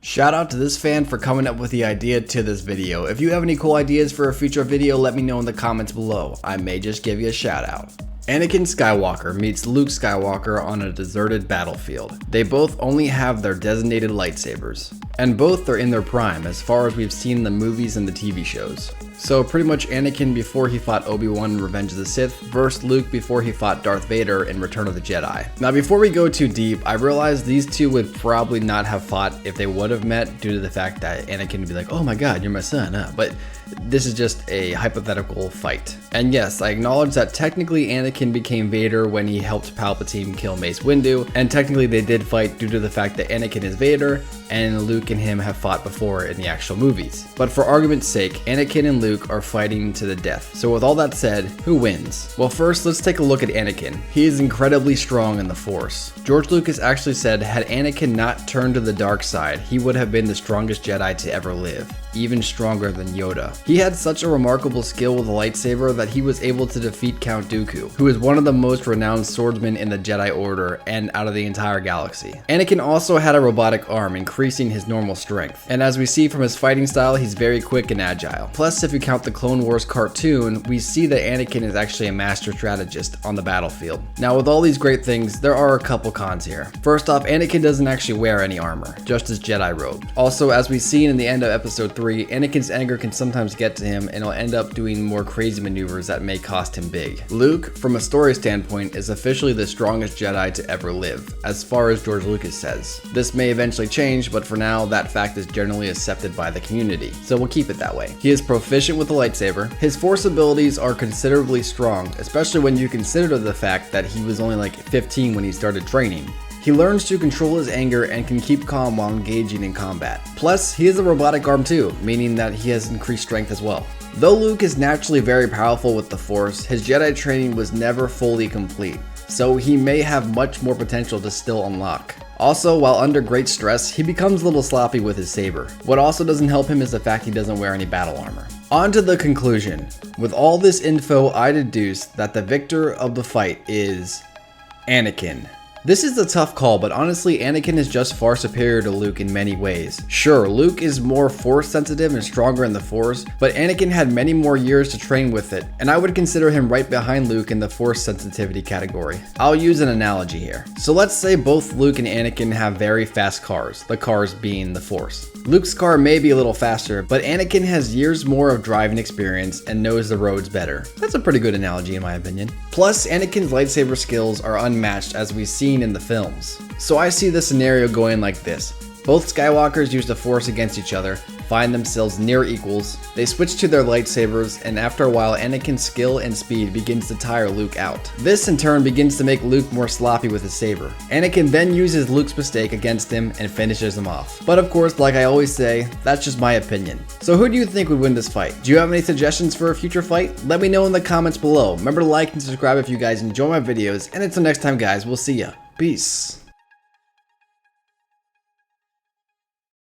Shout out to this fan for coming up with the idea to this video. If you have any cool ideas for a future video, let me know in the comments below. I may just give you a shout out. Anakin Skywalker meets Luke Skywalker on a deserted battlefield. They both only have their designated lightsabers, and both are in their prime as far as we've seen in the movies and the TV shows. So pretty much Anakin before he fought Obi-Wan in Revenge of the Sith versus Luke before he fought Darth Vader in Return of the Jedi. Now before we go too deep, I realized these two would probably not have fought if they would have met due to the fact that Anakin would be like, oh my god, you're my son, huh? But this is just a hypothetical fight. And yes, I acknowledge that technically Anakin became Vader when he helped Palpatine kill Mace Windu, and technically they did fight due to the fact that Anakin is Vader and Luke and him have fought before in the actual movies. But for argument's sake, Anakin and Luke are fighting to the death. So with all that said, who wins? Well, first let's take a look at Anakin. He is incredibly strong in the Force. George Lucas actually said had Anakin not turned to the dark side, he would have been the strongest Jedi to ever live, even stronger than Yoda. He had such a remarkable skill with a lightsaber that he was able to defeat Count Dooku, who is one of the most renowned swordsmen in the Jedi Order and out of the entire galaxy. Anakin also had a robotic arm, increasing his normal strength. And as we see from his fighting style, he's very quick and agile. Plus, if you count the Clone Wars cartoon, we see that Anakin is actually a master strategist on the battlefield. Now, with all these great things, there are a couple cons here. First off, Anakin doesn't actually wear any armor, just his Jedi robe. Also, as we see in the end of episode 3, Anakin's anger can sometimes get to him and he'll end up doing more crazy maneuvers that may cost him big. Luke, from a story standpoint, is officially the strongest Jedi to ever live, as far as George Lucas says. This may eventually change, but for now, that fact is generally accepted by the community, so we'll keep it that way. He is proficient with the lightsaber. His Force abilities are considerably strong, especially when you consider the fact that he was only like 15 when he started training. He learns to control his anger and can keep calm while engaging in combat. Plus, he has a robotic arm too, meaning that he has increased strength as well. Though Luke is naturally very powerful with the Force, his Jedi training was never fully complete, so he may have much more potential to still unlock. Also, while under great stress, he becomes a little sloppy with his saber. What also doesn't help him is the fact he doesn't wear any battle armor. On to the conclusion. With all this info, I deduce that the victor of the fight is Anakin. This is a tough call, but honestly, Anakin is just far superior to Luke in many ways. Sure, Luke is more Force sensitive and stronger in the Force, but Anakin had many more years to train with it, and I would consider him right behind Luke in the Force sensitivity category. I'll use an analogy here. So let's say both Luke and Anakin have very fast cars, the cars being the Force. Luke's car may be a little faster, but Anakin has years more of driving experience and knows the roads better. That's a pretty good analogy in my opinion. Plus, Anakin's lightsaber skills are unmatched as we've seen in the films. So I see the scenario going like this. Both Skywalkers use the Force against each other, find themselves near equals, they switch to their lightsabers, and after a while Anakin's skill and speed begins to tire Luke out. This in turn begins to make Luke more sloppy with his saber. Anakin then uses Luke's mistake against him and finishes him off. But of course, like I always say, that's just my opinion. So who do you think would win this fight? Do you have any suggestions for a future fight? Let me know in the comments below. Remember to like and subscribe if you guys enjoy my videos, and until next time guys, we'll see ya. Peace.